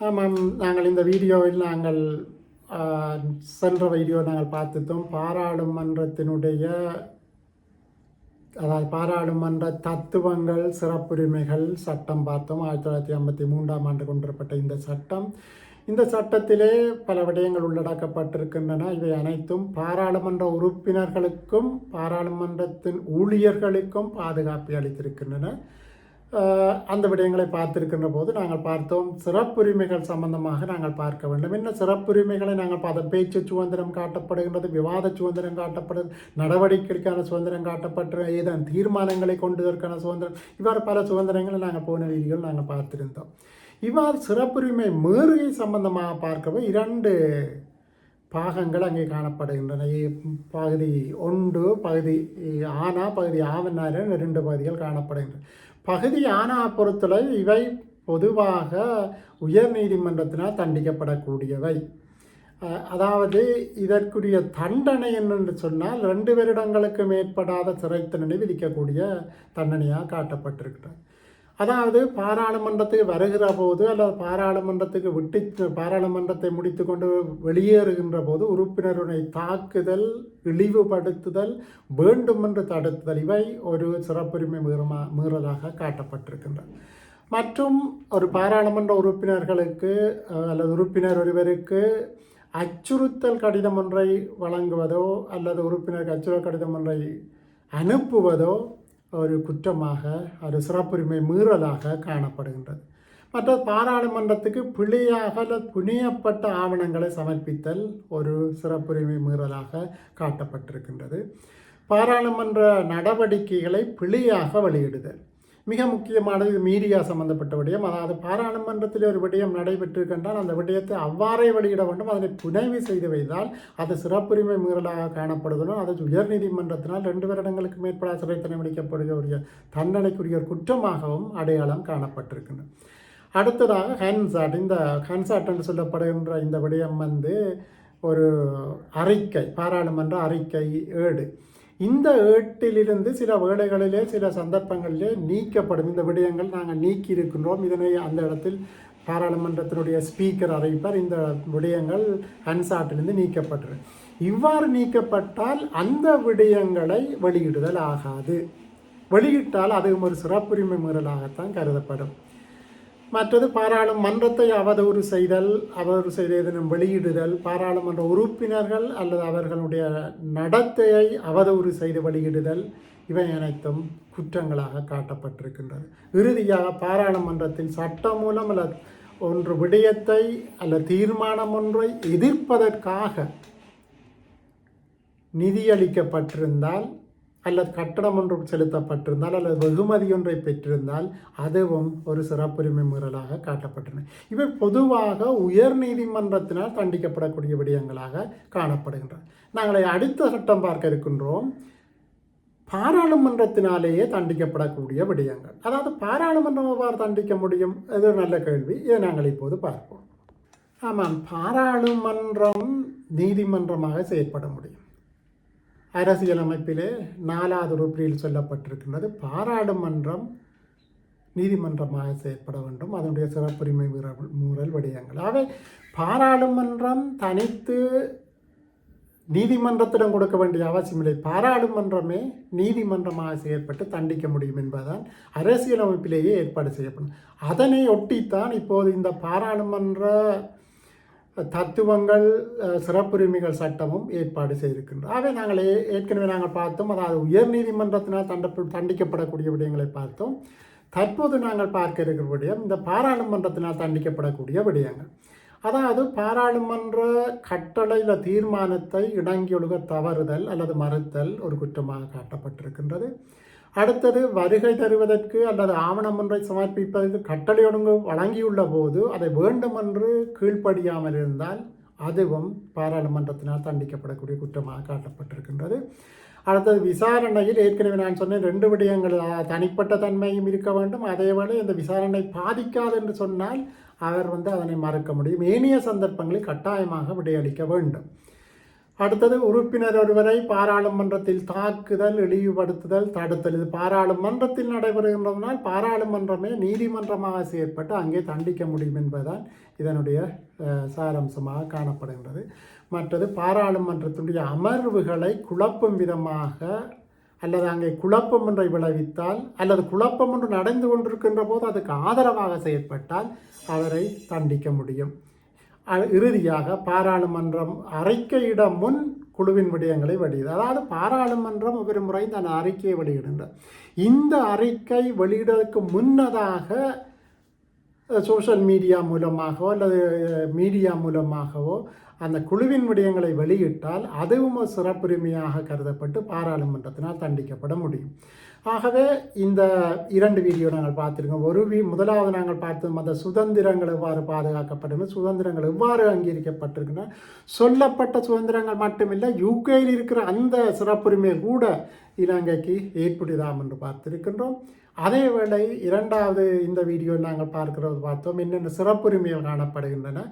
ஆமாம், நாங்கள் இந்த வீடியோவில் ஆ, சென்ற வீடியோ நாங்கள் பார்த்துட்டோம். பாராளுமன்றத்தினுடைய அதாவது பாராளுமன்ற தத்துவங்கள் சிறப்புரிமைகள் சட்டம் பார்த்தோம். 1953ஆம் ஆண்டு கொண்டுவரப்பட்ட இந்த சட்டம். இந்த சட்டத்திலே பல விடயங்கள் உள்ளடக்கப்பட்டிருக்கின்றன. இவை அனைத்தும் பாராளுமன்ற உறுப்பினர்களுக்கும் பாராளுமன்றத்தின் ஊழியர்களுக்கும் பாதுகாப்பை அளித்திருக்கின்றன. அந்த விடயங்களை பார்த்திருக்கின்ற போது நாங்கள் பார்த்தோம், சிறப்புரிமைகள் சம்பந்தமாக நாங்கள் பார்க்க வேண்டும். என்ன சிறப்புரிமைகளை நாங்கள் பார்த்த பேச்சு சுதந்திரம் காட்டப்படுகின்றது, விவாத சுதந்திரம் காட்டப்படுது, நடவடிக்கைக்கான சுதந்திரம் காட்டப்பட்டு ஏதேனும் தீர்மானங்களை கொண்டுவதற்கான சுதந்திரம், இவ்வாறு பல சுதந்திரங்களை நாங்கள் போன வீடியோவில் நாங்கள் பார்த்திருந்தோம். இவ்வாறு சிறப்புரிமை மீறுகை சம்பந்தமாக பார்க்கவே 2 பாகங்கள் அங்கே காணப்படுகின்றன. பகுதி 1 பகுதி ஆனா பகுதி ஆவனார 2 பகுதிகள் காணப்படுகின்றன. பகுதி ஆனா பொறுத்தலை இவை பொதுவாக உயர் நீதிமன்றத்தினால் தண்டிக்கப்படக்கூடியவை. அதாவது இதற்குரிய தண்டனை என்னென்று சொன்னால் 2 வருடங்களுக்கு மேற்படாத சிறை தண்டனை விதிக்கக்கூடிய தண்டனையாக காட்டப்பட்டிருக்கிறது. அதாவது பாராளுமன்றத்துக்கு வருகிற போது அல்லது பாராளுமன்றத்தை முடித்து கொண்டு வெளியேறுகின்ற போது உறுப்பினருடைய தாக்குதல், இழிவுபடுத்துதல், வேண்டுமென்று தடுத்துதல் இவை ஒரு சிறப்புரிமை மீறலாக காட்டப்பட்டிருக்கின்றன. மற்றும் ஒரு பாராளுமன்ற உறுப்பினர்களுக்கு அல்லது உறுப்பினர் ஒருவருக்கு அச்சுறுத்தல் கடிதம் ஒன்றை வழங்குவதோ அல்லது உறுப்பினருக்கு அச்சுறுத்தல் கடிதம் ஒன்றை அனுப்புவதோ ஒரு குற்றமாக, ஒரு சிறப்புரிமை மீறலாக காணப்படுகின்றது. மற்ற பாராளுமன்றத்துக்கு பிழையாக அல்லது புனையப்பட்ட ஆவணங்களை சமர்ப்பித்தல் ஒரு சிறப்புரிமை மீறலாக காட்டப்பட்டிருக்கின்றது. பாராளுமன்ற நடவடிக்கைகளை பிழையாக வெளியிடுதல் மிக முக்கியமானது. இது மீடியா சம்பந்தப்பட்ட விடயம். அதாவது பாராளுமன்றத்தில் ஒரு விடயம் நடைபெற்றிருக்கின்றால் அந்த விடயத்தை அவ்வாறே வெளியிட வேண்டும். அதனை புனைவு செய்து வைத்தால் அது சிறப்புரிமை மீறலாக காணப்படுவதுடன் அது உயர்நீதிமன்றத்தினால் 2 வருடங்களுக்கு மேற்பட சிறை தண்டனை விதிக்கப்படுகிற தண்டனைக்குரிய குற்றமாகவும் அடையாளம் காணப்பட்டிருக்கின்றன. அடுத்ததாக ஹன்சாட். இந்த ஹன்சாட் என்று சொல்லப்படுகின்ற இந்த விடயம் ஒரு அறிக்கை, பாராளுமன்ற அறிக்கை ஏடு. இந்த ஏட்டிலிருந்து சில வேளைகளிலே சில சந்தர்ப்பங்களிலே நீக்கப்படும். இந்த விடயங்கள் நாங்கள் நீக்கி இருக்கின்றோம், இதனை அந்த இடத்தில் பாராளுமன்றத்தினுடைய ஸ்பீக்கர் அறிவிப்பார். இந்த விடயங்கள் ஹன்சாட்டிலிருந்து நீக்கப்பட்டது. இவ்வாறு நீக்கப்பட்டால் அந்த விடயங்களை வெளியிடுதல் ஆகாது. வெளியிட்டால் அது ஒரு சிறப்புரிமை மீறலாகத்தான் கருதப்படும். மற்றது பாராளுமன்றத்தை அவதூறு செய்தல், வெளியிடுதல், பாராளுமன்ற உறுப்பினர்கள் அல்லது அவர்களுடைய நடத்தையை அவதூறு செய்து வெளியிடுதல் இவை அனைத்தும் குற்றங்களாக காட்டப்பட்டிருக்கின்றது. இறுதியாக பாராளுமன்றத்தின் சட்டம் மூலம் அல்லது ஒன்று விடயத்தை அல்லது தீர்மானம் ஒன்றை எதிர்ப்பதற்காக நிதியளிக்கப்பட்டிருந்தால் அல்லது கட்டணம் ஒன்று செலுத்தப்பட்டிருந்தால் அல்லது வெகுமதி ஒன்றை பெற்றிருந்தால் அதுவும் ஒரு சிறப்புரிமை மீறலாக காட்டப்பட்டன. இவை பொதுவாக உயர் நீதிமன்றத்தினால் தண்டிக்கப்படக்கூடிய விடயங்களாக காணப்படுகின்றன. நாங்கள் அடுத்த சட்டம் பார்க்க இருக்கின்றோம், பாராளுமன்றத்தினாலேயே தண்டிக்கப்படக்கூடிய விடயங்கள். அதாவது பாராளுமன்றம் எவ்வாறு தண்டிக்க முடியும்? இது ஒரு நல்ல கேள்வி. இதை நாங்கள் இப்போது பார்ப்போம். ஆமாம், பாராளுமன்றம் நீதிமன்றமாக செயற்பட முடியும். அரசியலமைப்பிலே 4வது உறுப்பில் சொல்லப்பட்டிருக்கின்றது, பாராளுமன்றம் நீதிமன்றமாக செயற்பட வேண்டும். அதனுடைய சிறப்புரிமை மீறல் விடயங்கள். அவை பாராளுமன்றம் தனித்து நீதிமன்றத்திடம் கொடுக்க வேண்டிய அவசியமில்லை. பாராளுமன்றமே நீதிமன்றமாக செயற்பட்டு தண்டிக்க முடியும் என்பதுதான் அரசியலமைப்பிலேயே ஏற்பாடு செய்யப்படும். அதனை ஒட்டித்தான் இப்போது இந்த பாராளுமன்ற தத்துவங்கள் சிறப்புரிமைகள் சட்டமும் ஏற்பாடு செய்திருக்கின்றோம். அவை நாங்கள் ஏற்கனவே பார்த்தோம். அதாவது உயர் நீதிமன்றத்தினால் தண்டிக்கப்படக்கூடிய விடயங்களை பார்த்தோம். தற்போது நாங்கள் பார்க்க இருக்கிற விடயம் இந்த பாராளுமன்றத்தினால் தண்டிக்கப்படக்கூடிய விடயங்கள். அதாவது பாராளுமன்ற கட்டளையில் தீர்மானத்தை இணங்கியொழுக தவறுதல் அல்லது மறுத்தல் ஒரு குற்றமாக காட்டப்பட்டிருக்கின்றது. அடுத்தது வருகை தருவதற்கு அல்லது ஆவணம் ஒன்றை சமர்ப்பிப்பதற்கு கட்டளை ஒழுங்கு வழங்கியுள்ள போது அதை வேண்டுமென்று கீழ்ப்படியாமல் இருந்தால் அதுவும் பாராளுமன்றத்தினால் தண்டிக்கப்படக்கூடிய குற்றமாக காட்டப்பட்டிருக்கின்றது. அடுத்தது விசாரணையில் ஏற்கனவே நான் சொன்னேன் 2 விடயங்கள், தனிப்பட்ட தன்மையும் இருக்க வேண்டும். அதேவேளை இந்த விசாரணை பாதிக்காது என்று சொன்னால் அவர் அதனை மறுக்க முடியும். ஏனைய சந்தர்ப்பங்களில் கட்டாயமாக விடையளிக்க வேண்டும். அடுத்தது உறுப்பினர் ஒருவரை பாராளுமன்றத்தில் தாக்குதல், இழிவுபடுத்துதல், தடுத்தல். இது பாராளுமன்றத்தில் நடைபெறுகின்றதனால் பாராளுமன்றமே நீதிமன்றமாக செயற்பட்டு அங்கே தண்டிக்க முடியும் என்பதுதான் இதனுடைய சாரம்சமாக காணப்படுகின்றது. மற்றது பாராளுமன்றத்தினுடைய அமர்வுகளை குழப்பும் விதமாக அல்லது அங்கே குழப்பம் ஒன்றை விளைவித்தால் அல்லது குழப்பம் ஒன்று நடந்து கொண்டிருக்கின்ற போது அதுக்கு ஆதரவாக செயற்பட்டால் அவரை தண்டிக்க முடியும். இறுதியாக பாராளுமன்றம் அறிக்கையிட முன் குழுவின் விடயங்களை வெளியிடும். அதாவது பாராளுமன்றம் ஒவ்வொரு முறை தன் அறிக்கையை வெளியிடுகின்றது. இந்த அறிக்கை வெளியிடுவதற்கு முன்னதாக சோஷியல் மீடியா மூலமாகவோ அல்லது மீடியா மூலமாகவோ அந்த குழுவின் விடயங்களை வெளியிட்டால் அதுவும் ஒரு சிறப்புரிமையாக கருதப்பட்டு பாராளுமன்றத்தினால் தண்டிக்கப்பட முடியும். ஆகவே இந்த 2 வீடியோ நாங்கள் பார்த்துருக்கோம். முதலாவது நாங்கள் பார்த்தோம் அந்த சுதந்திரங்கள் எவ்வாறு பாதுகாக்கப்படுகின்றன, சுதந்திரங்கள் எவ்வாறு அங்கீகரிக்கப்பட்டிருக்கின்றன, சொல்லப்பட்ட சுதந்திரங்கள் மட்டுமில்லை, யூகேயில் இருக்கிற அந்த சிறப்புரிமை கூட இலங்கைக்கு ஏற்படுதாம் என்று பார்த்திருக்கின்றோம். அதேவேளை 2வது இந்த வீடியோ நாங்கள் பார்க்கிறது பார்த்தோம் என்னென்ன சிறப்புரிமைகள் காணப்படுகின்றன,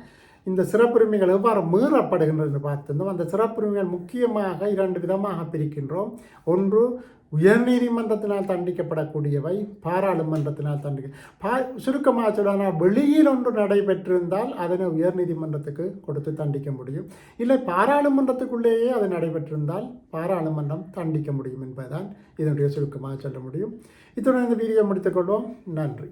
இந்த சிறப்புரிமைகள் எவ்வாறு மீறப்படுகின்றது என்று பார்த்திருந்தோம். அந்த சிறப்புரிமைகள் முக்கியமாக 2 விதமாக பிரிக்கின்றோம். ஒன்று உயர்நீதிமன்றத்தினால் தண்டிக்கப்படக்கூடியவை, பாராளுமன்றத்தினால் சுருக்கமாக சொல்லலாம், வெளியில் ஒன்று நடைபெற்றிருந்தால் அதனை உயர்நீதிமன்றத்துக்கு கொடுத்து தண்டிக்க முடியும். இல்லை பாராளுமன்றத்துக்குள்ளேயே அது நடைபெற்றிருந்தால் பாராளுமன்றம் தண்டிக்க முடியும் என்பதுதான் இதனுடைய சுருக்கமாக சொல்ல முடியும். இத்துடன் இந்த வீடியோ முடித்துக்கொள்வோம். நன்றி.